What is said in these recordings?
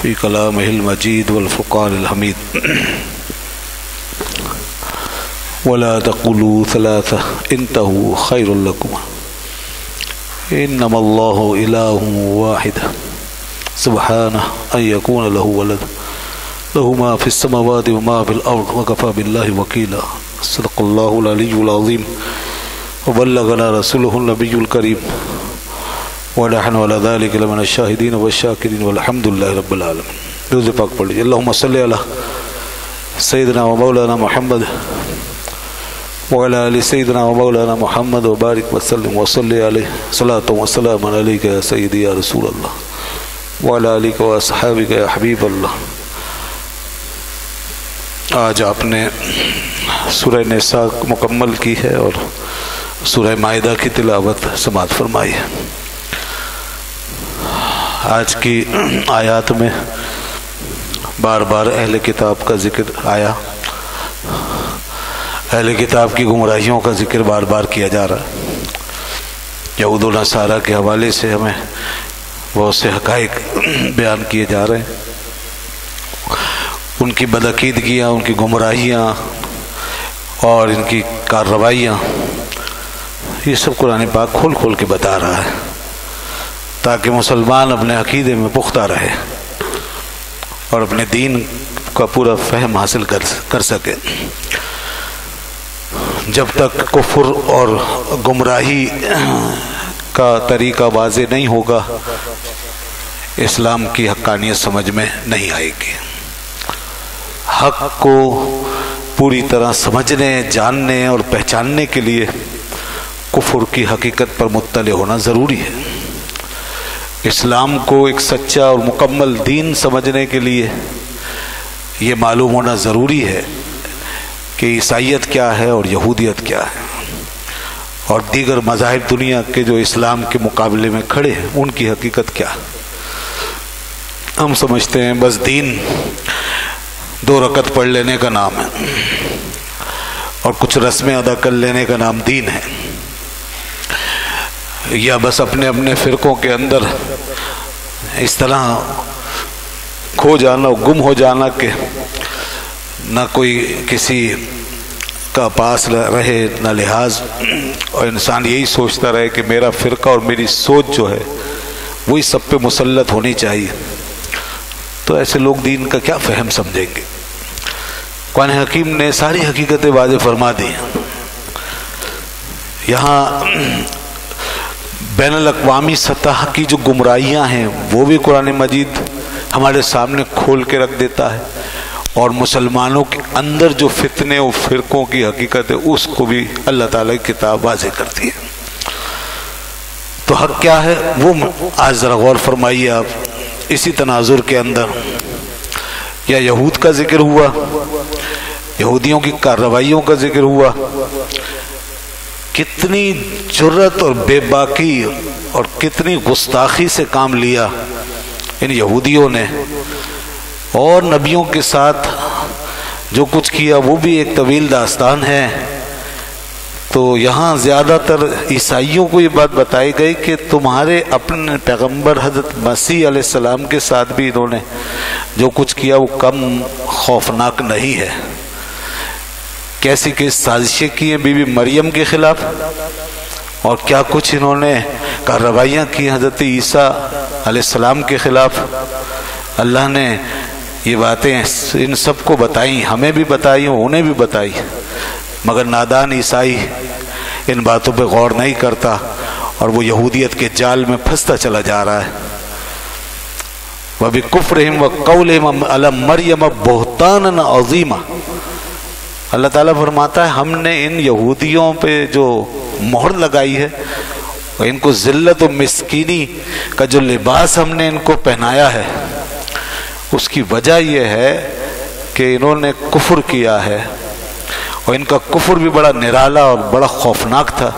في كلامه المجيد والفرقان الحميد ولا تقولوا ثلاثة انتهوا خير لكم إنما الله إله واحد سبحانه أن يكون له ولد له ما في السماوات وما في الأرض وكفى بالله وكيلا صدق الله العلي العظيم وبلغنا رسوله النبي الكريم ونحن على ذلك لمن الشاهدين والشاكرين والحمد لله رب العالمين. روز پاک پڑھ لیجیے. اللهم صل على سيدنا ومولانا محمد وعلى آل سيدنا ومولانا محمد وبارك وسلم وصل عليه صلاة وسلام عليك يا سيدي يا رسول الله وعلى آلك وأصحابك يا حبيب الله. آج آپ نے سورہ نساء مکمل کی ہے اور سورہ مائدہ کی تلاوت سماعت فرمائی ہے. آج کی آیات میں بار بار اہل کتاب کا ذکر آیا. اہل کتاب کی گمراہیوں کا ذکر بار بار کیا جا رہا ہے. یہود و نصارہ کے حوالے سے ہمیں بہت سے حقائق بیان کیے جا رہے ہیں. ان کی بدعقیدگیاں، ان کی گمراہیاں اور ان کی کارروائیاں، یہ سب قرآن پاک کھول کھول کے بتا رہا ہے تاکہ مسلمان اپنے عقیدے میں پختہ رہے اور اپنے دین کا پورا فہم حاصل کر سکے. جب تک کفر اور گمراہی کا طریقہ واضح نہیں ہوگا اسلام کی حقانیت سمجھ میں نہیں آئے گی. حق کو پوری طرح سمجھنے، جاننے اور پہچاننے کے لیے کفر کی حقیقت پر مطلع ہونا ضروری ہے. اسلام کو ایک سچا اور مکمل دین سمجھنے کے لیے یہ معلوم ہونا ضروری ہے کہ عیسائیت کیا ہے اور یہودیت کیا ہے اور دیگر مذاہب دنیا کے جو اسلام کے مقابلے میں کھڑے ہیں ان کی حقیقت کیا ہے. ہم سمجھتے ہیں بس دین 2 رکعت پڑھ لینے کا نام ہے اور کچھ رسمیں ادا کر لینے کا نام دین ہے، یا بس اپنے اپنے فرقوں کے اندر اس طرح کھو جانا، گم ہو جانا کہ نہ کوئی کسی کا پاس رہے نہ لحاظ، اور انسان یہی سوچتا رہے کہ میرا فرقہ اور میری سوچ جو ہے وہی سب پہ مسلط ہونی چاہیے. تو ایسے لوگ دین کا کیا فہم سمجھیں گے؟ قرآن حکیم نے ساری حقیقتیں واضح فرما دی. یہاں بین الاقوامی سطح کی جو گمراہیاں ہیں وہ بھی قرآن مجید ہمارے سامنے کھول کے رکھ دیتا ہے، اور مسلمانوں کے اندر جو فتنے و فرقوں کی حقیقت ہے اس کو بھی اللہ تعالیٰ کی کتاب واضح کرتی ہے. تو حق کیا ہے وہ آج ذرا غور فرمائیے آپ. اسی تناظر کے اندر یا یہود کا ذکر ہوا، یہودیوں کی کارروائیوں کا ذکر ہوا. کتنی جرت اور بے باکی اور کتنی گستاخی سے کام لیا ان یہودیوں نے، اور نبیوں کے ساتھ جو کچھ کیا وہ بھی ایک طویل داستان ہے. تو یہاں زیادہ تر عیسائیوں کو یہ بات بتائی گئی کہ تمہارے اپنے پیغمبر حضرت مسیح علیہ السلام کے ساتھ بھی انہوں نے جو کچھ کیا وہ کم خوفناک نہیں ہے. کیسی کیسی سازشیں کی ہیں بی بی مریم کے خلاف، اور کیا کچھ انہوں نے کارروائیاں کی حضرت عیسیٰ علیہ السلام کے خلاف. اللہ نے یہ باتیں ان سب کو بتائیں، ہمیں بھی بتائی، انہیں بھی بتائی، مگر نادان عیسائی ان باتوں پہ غور نہیں کرتا اور وہ یہودیت کے جال میں پھنستا چلا جا رہا ہے. وَبِكُفْرِهِمْ وَقَوْلِهِمْ عَلَى مَرْيَمَ بُهْتَانًا عَظِيمًا. اللہ تعالیٰ فرماتا ہے ہم نے ان یہودیوں پہ جو مہر لگائی ہے، ان کو ذلت و مسکینی کا جو لباس ہم نے ان کو پہنایا ہے، اس کی وجہ یہ ہے کہ انہوں نے کفر کیا ہے، اور ان کا کفر بھی بڑا نرالا اور بڑا خوفناک تھا.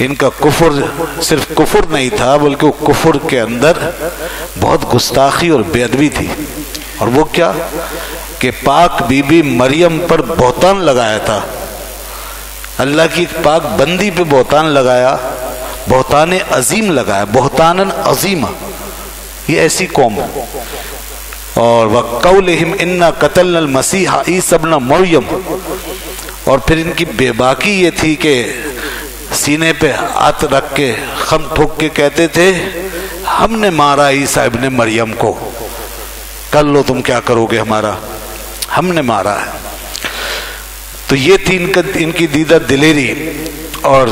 ان کا کفر صرف کفر نہیں تھا بلکہ وہ کفر کے اندر بہت گستاخی اور بے ادبی تھی. اور وہ کیا کہ پاک بی بی مریم پر بہتان لگایا تھا. اللہ کی پاک بندی پہ بہتان لگایا، بہتان عظیم لگایا، بہتان عظیم. یہ ایسی قوم اور وَقَوْلِهِمْ إِنَّا قَتَلْنَا الْمَسِيحَ عِيسَى ابْنَ مَرْيَم، اور پھر ان کی بے باکی یہ تھی کہ سینے پہ ہاتھ رکھ کے خم ٹھوک کے کہتے تھے ہم نے مارا عیسیٰ ابن مریم کو، کر لو تم کیا کرو گے ہمارا، ہم نے مارا ہے۔ تو یہ تھی ان کی دیدہ دلیری، اور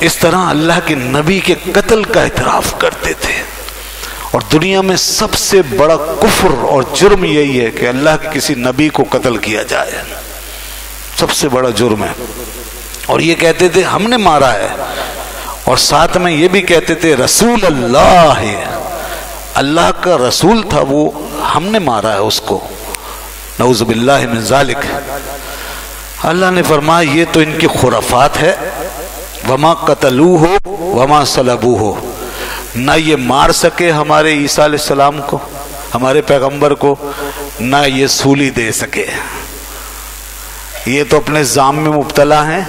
اس طرح اللہ کے نبی کے قتل کا اعتراف کرتے تھے۔ اور دنیا میں سب سے بڑا کفر اور جرم یہی ہے کہ اللہ کے کسی نبی کو قتل کیا جائے، سب سے بڑا جرم ہے۔ اور یہ کہتے تھے ہم نے مارا ہے، اور ساتھ میں یہ بھی کہتے تھے رسول اللہ ہے، اللہ کا رسول تھا وہ، ہم نے مارا ہے اس کو، نعوذ باللہ من ذالک۔ اللہ نے فرمایا یہ تو ان کی خرافات ہے، وما قتلوہ وما صلبوہ، نہ یہ مار سکے ہمارے عیسیٰ علیہ السلام کو، ہمارے پیغمبر کو، نہ یہ سولی دے سکے۔ یہ تو اپنے زام میں مبتلا ہیں،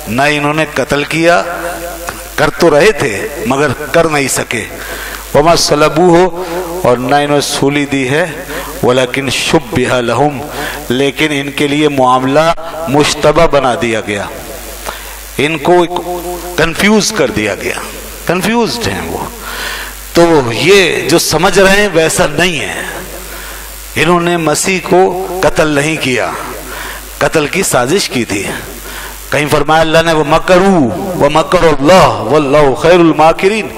نہ انہوں نے قتل کیا، کر تو رہے تھے مگر کر نہیں سکے، وما صلبوہ، اور نہ انہوں نے سولی دی ہے، ولیکن شبہ لہم، لیکن ان کے لیے معاملہ مشتبہ بنا دیا گیا، ان کو کنفیوز کر دیا گیا، کنفیوزڈ ہیں وہ، تو یہ جو سمجھ رہے ہیں ویسا نہیں ہے۔ انہوں نے مسیح کو قتل نہیں کیا، قتل کی سازش کی تھی۔ کہیں فرمایا اللہ نے وَمَكَرُوا وَمَكَرُ اللَّهُ وَاللَّهُ خَيْرُ الْمَاكِرِينَ،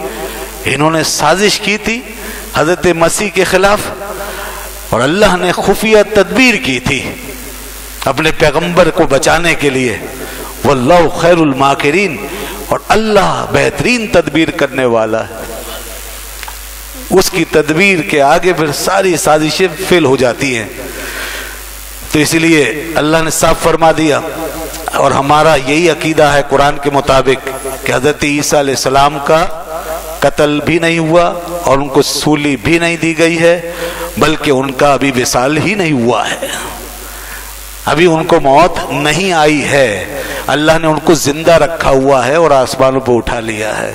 انہوں نے سازش کی تھی حضرت مسیح کے خلاف، اور اللہ نے خفیہ تدبیر کی تھی اپنے پیغمبر کو بچانے کے لیے، وَاللَّهُ خَيْرُ الْمَاكِرِينَ، اور اللہ بہترین تدبیر کرنے والا ہے، اس کی تدبیر کے آگے پھر ساری سازشیں فیل ہو جاتی ہیں۔ تو اس لیے اللہ نے صاف فرما دیا، اور ہمارا یہی عقیدہ ہے قرآن کے مطابق کہ حضرت عیسیٰ علیہ السلام کا قتل بھی نہیں ہوا اور ان کو سولی بھی نہیں دی گئی ہے، بلکہ ان کا ابھی وصال ہی نہیں ہوا ہے، ابھی ان کو موت نہیں آئی ہے، اللہ نے ان کو زندہ رکھا ہوا ہے اور آسمانوں پہ اٹھا لیا ہے۔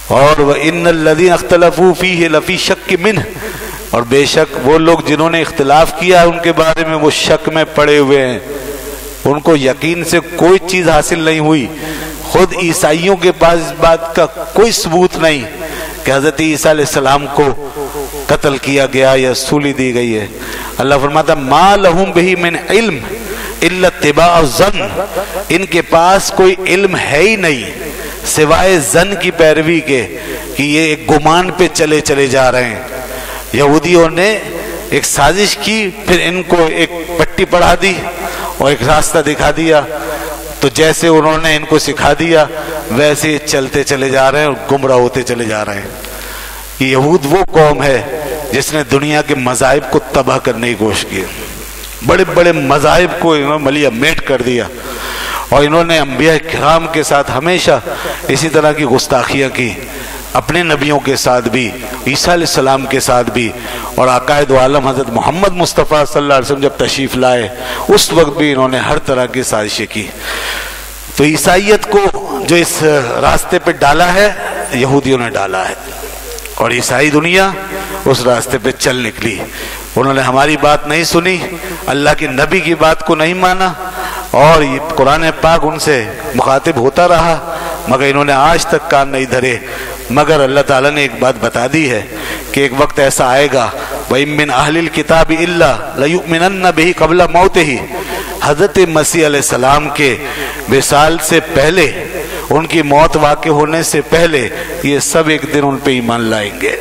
اور وَإِنَّ الَّذِينَ اخْتَلَفُوا فِيهِ لَفِي شَكٍّ مِّنْهُ، اور بے شک وہ لوگ جنہوں نے اختلاف کیا ہے ان کے بارے میں وہ شک میں پڑے ہوئے ہیں، ان کو یقین سے کوئی چیز حاصل نہیں ہوئی، خود عیسائیوں کے پاس اس بات کا کوئی ثبوت نہیں کہ حضرت عیسیٰ علیہ السلام کو قتل کیا گیا یا سولی دی گئی ہے۔ اللہ فرماتا مَا لَهُمْ بِهِ مِنْ عِلْمٍ إِلَّا اتِّبَاعَ الظَّنِّ، ان کے پاس کوئی علم ہے ہی نہیں سوائے ظن کی پیروی کے کہ یہ ایک گمان پہ چلے جا رہے ہیں۔ یہودیوں نے ایک سازش کی، پھر ان کو ایک پٹی پڑھا دی اور ایک راستہ دکھا دیا، تو جیسے انہوں نے ان کو سکھا دیا ویسے ہی چلتے چلے جا رہے ہیں اور گمراہ ہوتے چلے جا رہے ہیں۔ یہود وہ قوم ہے جس نے دنیا کے مذاہب کو تباہ کرنے کی کوشش کی، بڑے بڑے مذاہب کو انہوں نے ملیہ میٹ کر دیا، اور انہوں نے انبیاء کرام کے ساتھ ہمیشہ اسی طرح کی گستاخیاں کی، اپنے نبیوں کے ساتھ بھی، عیسیٰ علیہ السلام کے ساتھ بھی، اور عقائد عالم حضرت محمد مصطفیٰ صلی اللہ علیہ وسلم جب تشریف لائے اس وقت بھی انہوں نے ہر طرح کی سازشیں کی۔ تو عیسائیت کو جو اس راستے پہ ڈالا ہے یہودیوں نے ڈالا ہے، اور عیسائی دنیا اس راستے پہ چل نکلی، انہوں نے ہماری بات نہیں سنی، اللہ کے نبی کی بات کو نہیں مانا، اور یہ قرآن پاک ان سے مخاطب ہوتا رہا مگر انہوں نے آج تک کان نہیں دھرے۔ مگر اللہ تعالیٰ نے ایک بات بتا دی ہے کہ ایک وقت ایسا آئے گا وَإِن مِّنْ أَهْلِ الْكِتَابِ إِلَّا لَيُؤْمِنَنَّ بِهِ قَبْلَ مَوْتِهِ، حضرت مسیح علیہ السلام کے وصال سے پہلے، ان کی موت واقع ہونے سے پہلے، یہ سب ایک دن ان پہ ایمان لائیں گے۔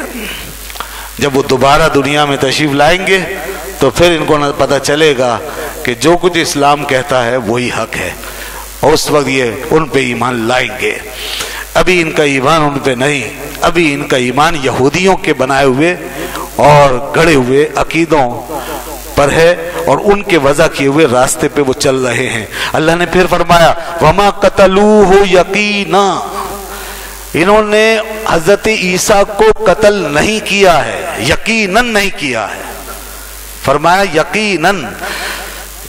جب وہ دوبارہ دنیا میں تشریف لائیں گے تو پھر ان کو پتہ چلے گا کہ جو کچھ اسلام کہتا ہے وہی حق ہے، اور اس وقت یہ ان پہ ایمان لائیں گے۔ ابھی ان کا ایمان ان پہ نہیں، ابھی ان کا ایمان یہودیوں کے بنائے ہوئے اور گڑے ہوئے عقیدوں پر ہے، اور ان کے وضع کیے ہوئے راستے پہ وہ چل رہے ہیں۔ اللہ نے پھر فرمایا وَمَا قَتَلُوهُ يَقِينًا، انہوں نے حضرت عیسیٰ کو قتل نہیں کیا ہے، یقیناً نہیں کیا ہے، فرمایا یقیناً،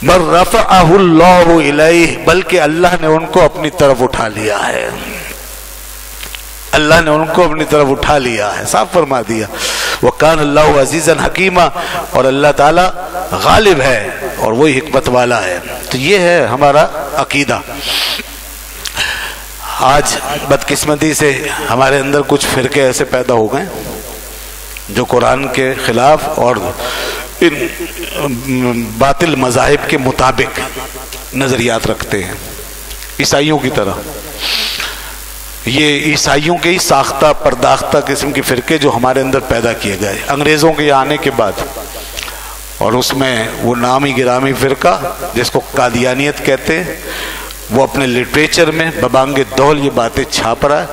بل رفعہ اللہ الیہ، بلکہ اللہ نے ان کو اپنی طرف اٹھا لیا ہے۔ اللہ نے ان کو اپنی طرف اٹھا لیا ہے، صاف فرما دیا وَقَانَ اللَّهُ عَزِيزًا حَكِيمًا، اور اللہ تعالیٰ غالب ہے اور وہی حکمت والا ہے۔ تو یہ ہے ہمارا عقیدہ۔ آج بدقسمتی سے ہمارے اندر کچھ فرقے ایسے پیدا ہو گئے جو قرآن کے خلاف اور ان باطل مذاہب کے مطابق نظریات رکھتے ہیں، عیسائیوں کی طرح۔ یہ عیسائیوں کے ہی ساختہ پرداختہ قسم کے فرقے جو ہمارے اندر پیدا کیے گئے انگریزوں کے آنے کے بعد، اور اس میں وہ نامی گرامی فرقہ جس کو قادیانیت کہتے ہیں، وہ اپنے لٹریچر میں ببانگ دول یہ باتیں چھاپ رہا ہے۔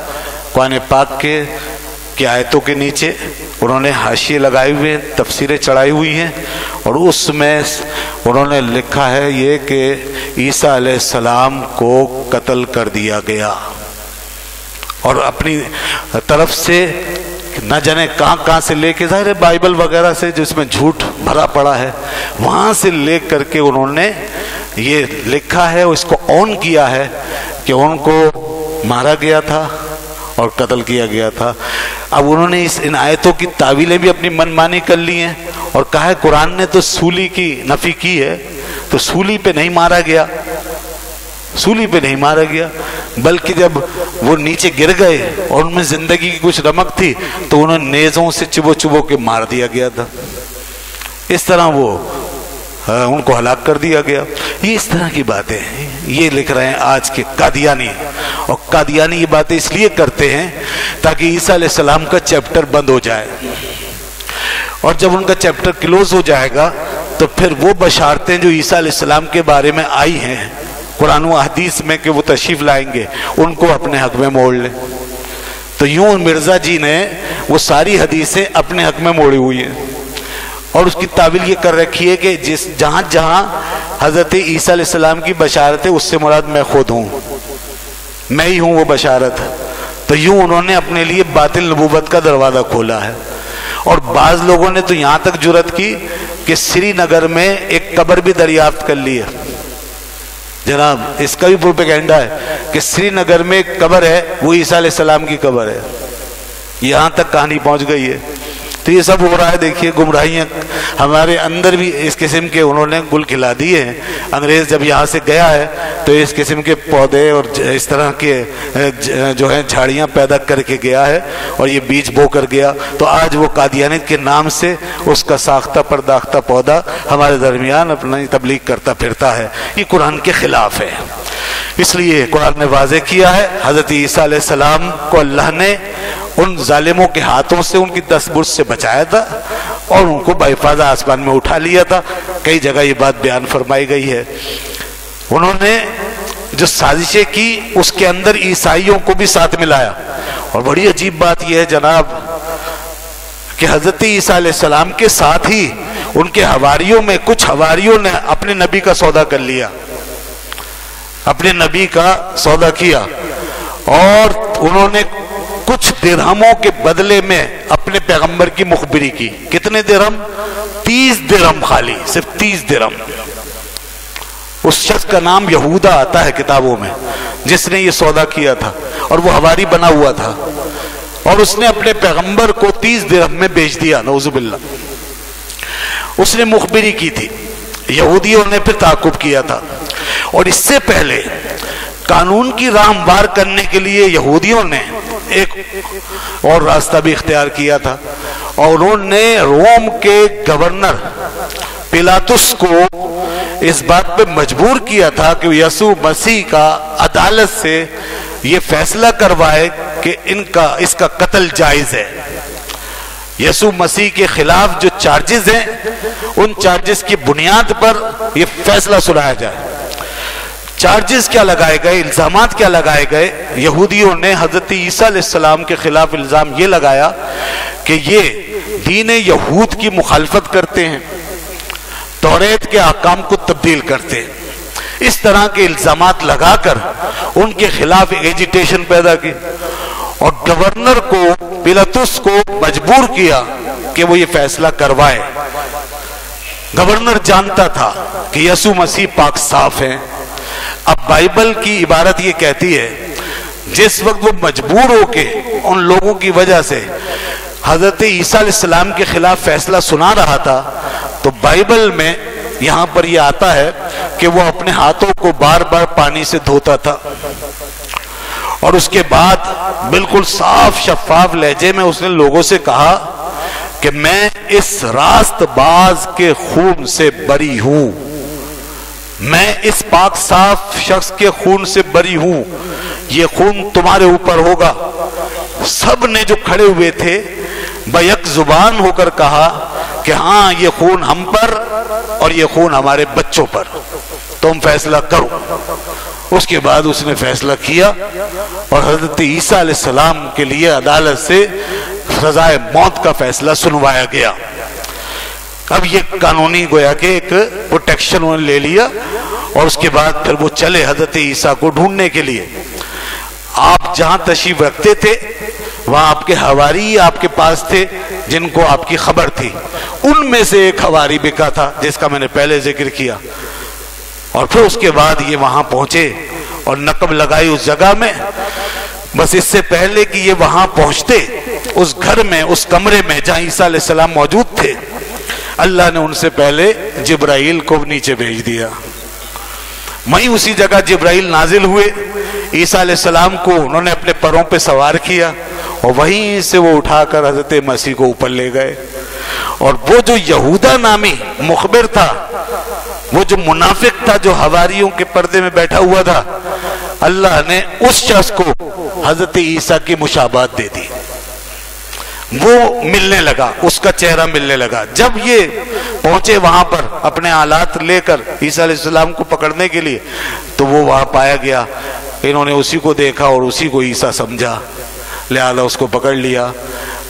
قرآن پاک کے آیتوں کے نیچے انہوں نے حاشیے لگائے ہوئے ہیں، تفسیریں چڑھائی ہوئی ہیں، اور اس میں انہوں نے لکھا ہے یہ کہ عیسیٰ علیہ السلام کو قتل کر دیا گیا، اور اپنی طرف سے نہ جانے کہاں سے لے کے، ظاہر ہے بائبل وغیرہ سے جس میں جھوٹ بھرا پڑا ہے، وہاں سے لے کر کے انہوں نے یہ لکھا ہے، اس کو اون کیا ہے کہ ان کو مارا گیا تھا اور قتل کیا گیا تھا۔ اب انہوں نے ان آیتوں کی تعویلیں بھی اپنی من مانی کر لی ہیں اور کہا ہے قرآن نے تو سولی کی نفی کی ہے، تو سولی پہ نہیں مارا گیا، سولی پہ نہیں مارا گیا، بلکہ جب وہ نیچے گر گئے اور ان میں زندگی کی کچھ رمق تھی تو انہیں نیزوں سے چبو چبو کے مار دیا گیا تھا، اس طرح وہ ان کو ہلاک کر دیا گیا۔ یہ اس طرح کی باتیں ہیں، یہ لکھ رہے ہیں آج کے قادیانی، اور قادیانی یہ باتیں اس لیے کرتے ہیں تاکہ عیسیٰ علیہ السلام کا چیپٹر بند ہو جائے، اور جب ان کا چیپٹر کلوز ہو جائے گا تو پھر وہ بشارتیں جو عیسیٰ علیہ السلام کے بارے میں آئی ہیں قرآن و حدیث میں کہ وہ تشریف لائیں گے، ان کو اپنے حق میں موڑ لیں۔ تو یوں مرزا جی نے وہ ساری حدیثیں اپنے حق میں موڑی ہوئی ہیں، اور اس کی تعویل یہ کر رکھی ہے کہ جہاں جہاں حضرت عیسیٰ علیہ السلام کی بشارت ہے اس سے مراد میں خود ہوں، میں ہی ہوں وہ بشارت۔ تو یوں انہوں نے اپنے لیے باطل نبوت کا دروازہ کھولا ہے، اور بعض لوگوں نے تو یہاں تک جرأت کی کہ سری نگر میں ایک قبر بھی دریافت کر لی ہے۔ جناب اس کا بھی پروپیگنڈا ہے کہ سری نگر میں ایک قبر ہے، وہ عیسیٰ علیہ السلام کی قبر ہے، یہاں تک کہانی پہنچ گئی ہے۔ تو یہ سب ہو رہا ہے، دیکھیے گمراہیاں ہمارے اندر بھی اس قسم کے انہوں نے گل کھلا دیے ہیں۔ انگریز جب یہاں سے گیا ہے تو اس قسم کے پودے اور اس طرح کے جو ہیں جھاڑیاں پیدا کر کے گیا ہے، اور یہ بیج بو کر گیا، تو آج وہ قادیانیت کے نام سے اس کا ساختہ پرداختہ پودا ہمارے درمیان اپنی تبلیغ کرتا پھرتا ہے۔ یہ قرآن کے خلاف ہے، اس لیے قرآن نے واضح کیا ہے حضرت عیسیٰ علیہ السلام کو اللہ نے ان ظالموں کے ہاتھوں سے ان کی دستبرد سے بچایا تھا اور ان کو بحفاظہ آسمان میں اٹھا لیا تھا۔ کئی جگہ یہ بات بیان فرمائی گئی ہے۔ انہوں نے جو سازشیں کی اس کے اندر عیسائیوں کو بھی ساتھ ملایا، اور بڑی عجیب بات یہ ہے جناب کہ حضرت عیسیٰ علیہ السلام کے ساتھ ہی ان کے حواریوں میں کچھ حواریوں نے اپنے نبی کا سودا کر لیا، اپنے نبی کا سودا کیا، اور انہوں نے کچھ درہموں کے بدلے میں اپنے پیغمبر کی مخبری کی۔ کتنے درہم؟ 30 درہم، خالی صرف 30 درہم۔ اس شخص کا نام یہودا آتا ہے کتابوں میں جس نے یہ سودا کیا تھا، اور وہ حواری بنا ہوا تھا، اور اس نے اپنے پیغمبر کو 30 درہم میں بیچ دیا، نعوذ باللہ۔ اس نے مخبری کی تھی، یہودیوں نے پھر تعاقب کیا تھا، اور اس سے پہلے قانون کی راہ ہموار کرنے کے لیے یہودیوں نے ایک اور راستہ بھی اختیار کیا تھا، اور انہوں نے روم کے گورنر پیلاطس کو اس بات پہ مجبور کیا تھا کہ یسوع مسیح کا عدالت سے یہ فیصلہ کروائے کہ اس کا قتل جائز ہے۔ یسوع مسیح کے خلاف جو چارجز ہیں ان چارجز کی بنیاد پر یہ فیصلہ سنایا جائے۔ چارجز کیا لگائے گئے، الزامات کیا لگائے گئے؟ یہودیوں نے حضرت عیسیٰ علیہ السلام کے خلاف الزام یہ لگایا کہ یہ دین یہود کی مخالفت کرتے ہیں، توریت کے احکام کو تبدیل کرتے ہیں۔ اس طرح کے الزامات لگا کر ان کے خلاف ایجیٹیشن پیدا کی، اور گورنر کو پیلاطس کو مجبور کیا کہ وہ یہ فیصلہ کروائے۔ گورنر جانتا تھا کہ یسوع مسیح پاک صاف ہیں۔ اب بائبل کی عبارت یہ کہتی ہے جس وقت وہ مجبور ہو کے ان لوگوں کی وجہ سے حضرت عیسیٰ علیہ السلام کے خلاف فیصلہ سنا رہا تھا، تو بائبل میں یہاں پر یہ آتا ہے کہ وہ اپنے ہاتھوں کو بار بار پانی سے دھوتا تھا، اور اس کے بعد بالکل صاف شفاف لہجے میں اس نے لوگوں سے کہا کہ میں اس راست باز کے خون سے بری ہوں، میں اس پاک صاف شخص کے خون سے بری ہوں، یہ خون تمہارے اوپر ہوگا۔ سب نے جو کھڑے ہوئے تھے بیک زبان ہو کر کہا کہ ہاں یہ خون ہم پر اور یہ خون ہمارے بچوں پر، تم فیصلہ کرو۔ اس کے بعد اس نے فیصلہ کیا اور حضرت عیسیٰ علیہ السلام کے لیے عدالت سے سزائے موت کا فیصلہ سنوایا گیا۔ اب یہ قانونی گویا کہ ایک پروٹیکشن انہوں نے لے لیا، اور اس کے بعد پھر وہ چلے حضرت عیسیٰ کو ڈھونڈنے کے لیے۔ آپ جہاں تشریف رکھتے تھے وہاں آپ کے حواری آپ کے پاس تھے جن کو آپ کی خبر تھی، ان میں سے ایک حواری بکا تھا جس کا میں نے پہلے ذکر کیا، اور پھر اس کے بعد یہ وہاں پہنچے اور نقب لگائی اس جگہ میں۔ بس اس سے پہلے کہ یہ وہاں پہنچتے، اس گھر میں اس کمرے میں جہاں عیسیٰ علیہ السلام موجود تھے، اللہ نے ان سے پہلے جبرائیل کو نیچے بھیج دیا۔ وہیں اسی جگہ جبرائیل نازل ہوئے، عیسیٰ علیہ السلام کو انہوں نے اپنے پروں پہ سوار کیا اور وہیں سے وہ اٹھا کر حضرت مسیح کو اوپر لے گئے۔ اور وہ جو یہودا نامی مخبر تھا، وہ جو منافق تھا جو حواریوں کے پردے میں بیٹھا ہوا تھا، اللہ نے اس شخص کو حضرت عیسیٰ کی مشابہت دے دی، وہ ملنے لگا، اس کا چہرہ ملنے لگا۔ جب یہ پہنچے وہاں پر اپنے آلات لے کر عیسیٰ علیہ السلام کو پکڑنے کے لیے، تو وہ وہاں پایا گیا۔ انہوں نے اسی کو دیکھا اور اسی کو عیسیٰ سمجھا، لہذا اس کو پکڑ لیا۔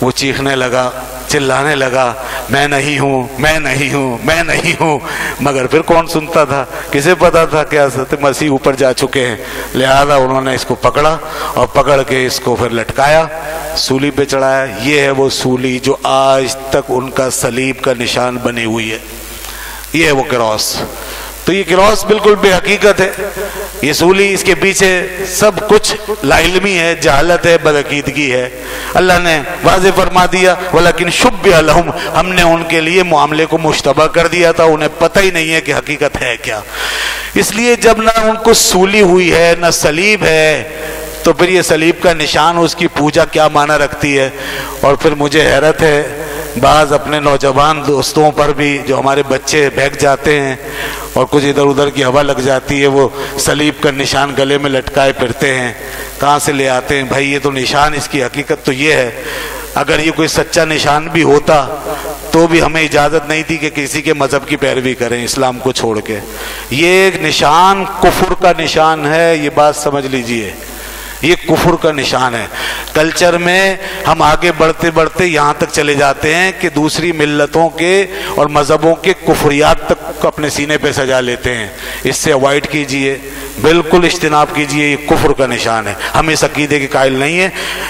وہ چیخنے لگا، چلانے لگا، میں نہیں ہوں، میں نہیں ہوں، میں نہیں ہوں، مگر پھر کون سنتا تھا؟ کسے پتا تھا کہ حضرت مسیح اوپر جا چکے ہیں؟ لہذا انہوں نے اس کو پکڑا اور پکڑ کے اس کو پھر لٹکایا، سولی پہ چڑھایا۔ یہ ہے وہ سولی جو آج تک ان کا صلیب کا نشان بنی ہوئی ہے، یہ ہے وہ کراس۔ تو یہ کراس بالکل بے حقیقت ہے، یہ سولی، اس کے پیچھے سب کچھ لا علمی ہے، جہالت ہے، بدعقیدگی ہے۔ اللہ نے واضح فرما دیا وَلَكِنْ شُبِّهَ لَهُمْ، ہم نے ان کے لیے معاملے کو مشتبہ کر دیا تھا، انہیں پتہ ہی نہیں ہے کہ حقیقت ہے کیا۔ اس لیے جب نہ ان کو سولی ہوئی ہے نہ صلیب ہے، تو پھر یہ صلیب کا نشان، اس کی پوجا کیا معنی رکھتی ہے؟ اور پھر مجھے حیرت ہے بعض اپنے نوجوان دوستوں پر بھی، جو ہمارے بچے بہک جاتے ہیں اور کچھ ادھر ادھر کی ہوا لگ جاتی ہے، وہ صلیب کا نشان گلے میں لٹکائے پھرتے ہیں۔ کہاں سے لے آتے ہیں بھائی؟ یہ تو نشان، اس کی حقیقت تو یہ ہے۔ اگر یہ کوئی سچا نشان بھی ہوتا تو بھی ہمیں اجازت نہیں تھی کہ کسی کے مذہب کی پیروی کریں اسلام کو چھوڑ کے۔ یہ ایک نشان کفر کا نشان ہے، یہ بات سمجھ لیجئے، یہ کفر کا نشان ہے۔ کلچر میں ہم آگے بڑھتے بڑھتے یہاں تک چلے جاتے ہیں کہ دوسری ملتوں کے اور مذہبوں کے کفریات تک اپنے سینے پہ سجا لیتے ہیں۔ اس سے اوائڈ کیجئے، بالکل اجتناب کیجئے، یہ کفر کا نشان ہے۔ ہم اس عقیدے کے قائل نہیں ہیں،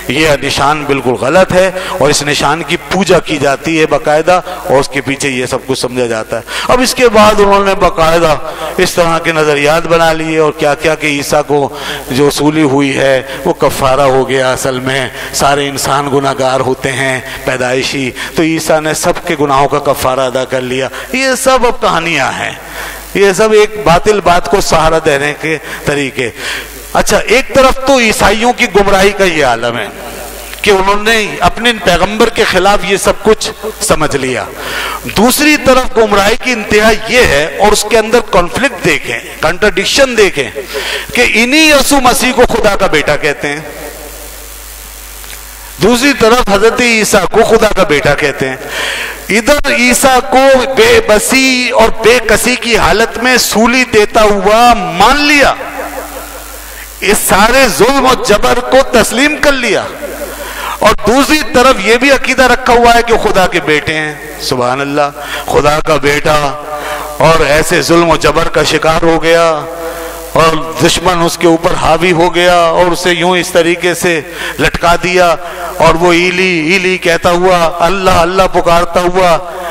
یہ نشان بالکل غلط ہے اور اس نشان کی پوجا کی جاتی ہے باقاعدہ، اور اس کے پیچھے یہ سب کچھ سمجھا جاتا ہے۔ اب اس کے بعد انہوں نے باقاعدہ اس طرح کے نظریات بنا لیے اور کیا کیا کہ عیسیٰ کو جو سولی ہوئی ہے وہ کفارہ ہو گیا، اصل میں سارے انسان گناہ گار ہوتے ہیں پیدائشی، تو عیسیٰ نے سب کے گناہوں کا کفارہ ادا کر لیا۔ یہ سب اب کہانیاں ہیں، یہ سب ایک باطل بات کو سہارا دینے کے طریقے۔ اچھا، ایک طرف تو عیسائیوں کی گمراہی کا یہ عالم ہے کہ انہوں نے اپنے پیغمبر کے خلاف یہ سب کچھ سمجھ لیا، دوسری طرف گمراہی کی انتہا یہ ہے، اور اس کے اندر کانفلکٹ دیکھیں، کنٹرڈکشن دیکھیں، کہ انہی یسوع مسیح کو خدا کا بیٹا کہتے ہیں، دوسری طرف حضرت عیسیٰ کو خدا کا بیٹا کہتے ہیں۔ ادھر عیسیٰ کو بے بسی اور بے کسی کی حالت میں سولی دیتا ہوا مان لیا، اس سارے ظلم و جبر کو تسلیم کر لیا، اور دوسری طرف یہ بھی عقیدہ رکھا ہوا ہے کہ خدا کے بیٹے ہیں۔ سبحان اللہ، خدا کا بیٹا، اور ایسے ظلم و جبر کا شکار ہو گیا اور دشمن اس کے اوپر حاوی ہو گیا اور اسے یوں اس طریقے سے لٹکا دیا، اور وہ ایلی ایلی کہتا ہوا، اللہ اللہ پکارتا ہوا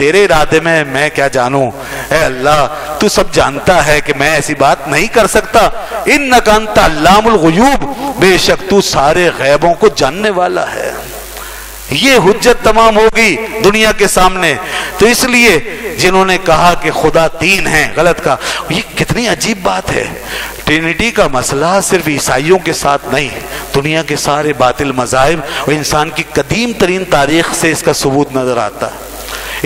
تیرے ارادے میں کیا جانوں؟ اے اللہ تو سب جانتا ہے کہ میں ایسی بات نہیں کر سکتا. انک انت علام الغیوب، بے شک تو سارے غیبوں کو جاننے والا ہے. یہ حجت تمام ہوگی دنیا کے سامنے. تو اس لیے جنہوں نے کہا کہ خدا تین ہیں، غلط کہا. یہ کتنی عجیب بات ہے. ٹرینٹی کا مسئلہ صرف عیسائیوں کے ساتھ نہیں، دنیا کے سارے باطل مذاہب اور انسان کی قدیم ترین تاریخ سے اس کا ثبوت نظر آتا ہے.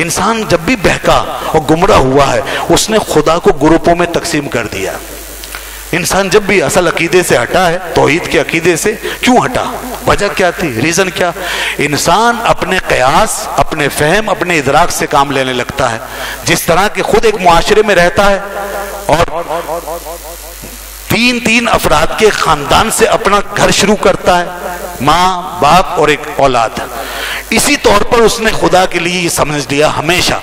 انسان جب بھی بہکا اور گمراہ ہوا ہے، اس نے خدا کو گروپوں میں تقسیم کر دیا. انسان جب بھی اصل عقیدے سے ہٹا ہے، توحید کے عقیدے سے کیوں ہٹا؟ وجہ کیا تھی؟ ریزن کیا؟ انسان اپنے قیاس، اپنے فہم، اپنے ادراک سے کام لینے لگتا ہے. جس طرح کہ خود ایک معاشرے میں رہتا ہے اور تین افراد کے خاندان سے اپنا گھر شروع کرتا ہے، ماں، باپ اور ایک اولاد. اسی طور پر اس نے خدا کے لیے یہ سمجھ لیا ہمیشہ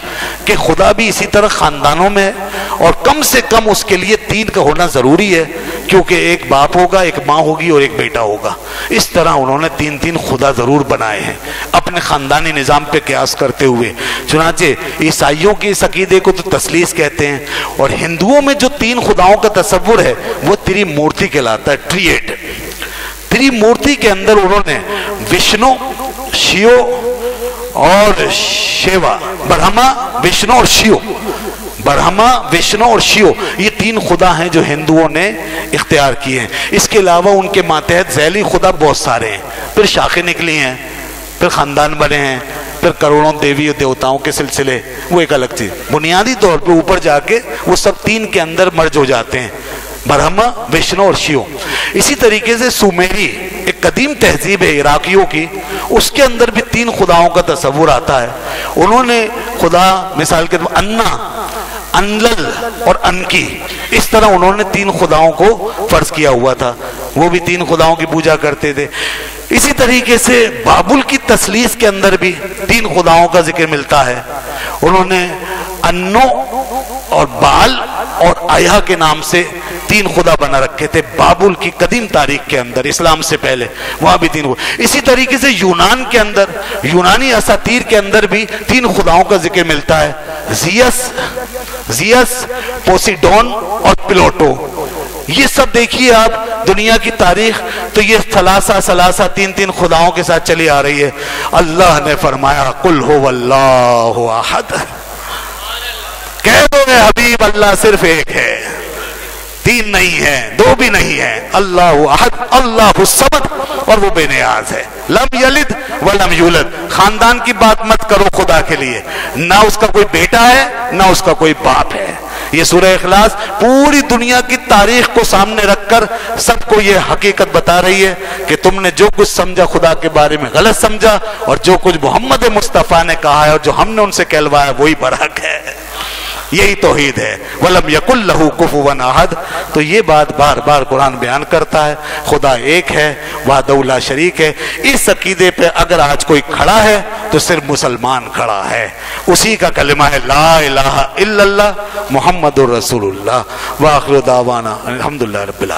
کہ خدا بھی اسی طرح خاندانوں میں ہے، اور کم سے کم اس کے لیے تین کا ہونا ضروری ہے، کیونکہ ایک باپ ہوگا، ایک ماں ہوگی اور ایک بیٹا ہوگا. اس طرح انہوں نے تین خدا ضرور بنائے ہیں اپنے خاندانی نظام پہ قیاس کرتے ہوئے. چنانچہ عیسائیوں کے اس عقیدے کو تو تثلیث کہتے ہیں، اور ہندوؤں میں جو تین خداؤں کا تصور ہے وہ تری مورتی کہلاتا ہے. تری مورتی کے اندر انہوں نے وشنو، شیو اور شیوا، برہما، وشنو اور شیو، برہما، وشنو اور شیو، یہ تین خدا ہیں جو ہندوؤں نے اختیار کیے ہیں. اس کے علاوہ ان کے ماتحت ذیلی خدا بہت سارے ہیں. پھر شاخیں نکلی ہیں، پھر خاندان بنے ہیں، پھر کروڑوں دیوی اور دیوتاؤں کے سلسلے، وہ ایک الگ چیز. بنیادی طور پہ اوپر جا کے وہ سب تین کے اندر مرج ہو جاتے ہیں، برہما، وشنو اور شیو. اسی طریقے سے سومیری ایک قدیم تہذیب ہے عراقیوں کی، اس کے اندر بھی تین خداؤں کا تصور آتا ہے. انہوں نے خدا مثال کے طور انا، انلل اور انکی، اس طرح انہوں نے تین خداؤں کو فرض کیا ہوا تھا. وہ بھی تین خداؤں کی پوجا کرتے تھے. اسی طریقے سے بابل کی تثلیث کے اندر بھی تین خداؤں کا ذکر ملتا ہے. انہوں نے انو اور بال اور آیا کے نام سے تین خدا بنا رکھے تھے بابل کی قدیم تاریخ کے اندر، اسلام سے پہلے وہاں بھی تین خدا. اسی طریقے سے یونان کے اندر، یونانی اساطیر کے اندر بھی تین خداؤں کا ذکر ملتا ہے، زیس، پوسیڈون اور پلوٹو. یہ سب دیکھیے آپ دنیا کی تاریخ، تو یہ ثلاثہ تین خداؤں کے ساتھ چلی آ رہی ہے. اللہ نے فرمایا قل هو اللہ احد، کہہ دو اے حبیب اللہ صرف ایک ہے، تین نہیں ہے، دو بھی نہیں ہے. اللہ احد، اللہ الصمد، اور وہ بے نیاز ہے. لم یلد ولم یولد. خاندان کی بات مت کرو خدا کے لیے، نہ اس کا کوئی بیٹا ہے نہ اس کا کوئی باپ ہے. یہ سورہ اخلاص پوری دنیا کی تاریخ کو سامنے رکھ کر سب کو یہ حقیقت بتا رہی ہے کہ تم نے جو کچھ سمجھا خدا کے بارے میں غلط سمجھا، اور جو کچھ محمد مصطفیٰ نے کہا ہے اور جو ہم نے ان سے کہلوایا وہی برحق ہے. یہی توحید ہے. وَلَمْ يَكُنْ لَهُ كُفُوًا أَحَدٌ. تو یہ بات بار بار قرآن بیان کرتا ہے، خدا ایک ہے، وحدہ لا شریک ہے. اس عقیدے پہ اگر آج کوئی کھڑا ہے تو صرف مسلمان کھڑا ہے. اسی کا کلمہ ہے لا الہ الا اللہ محمد الرسول اللہ. وآخر دعوانا الحمدللہ رب العالمین.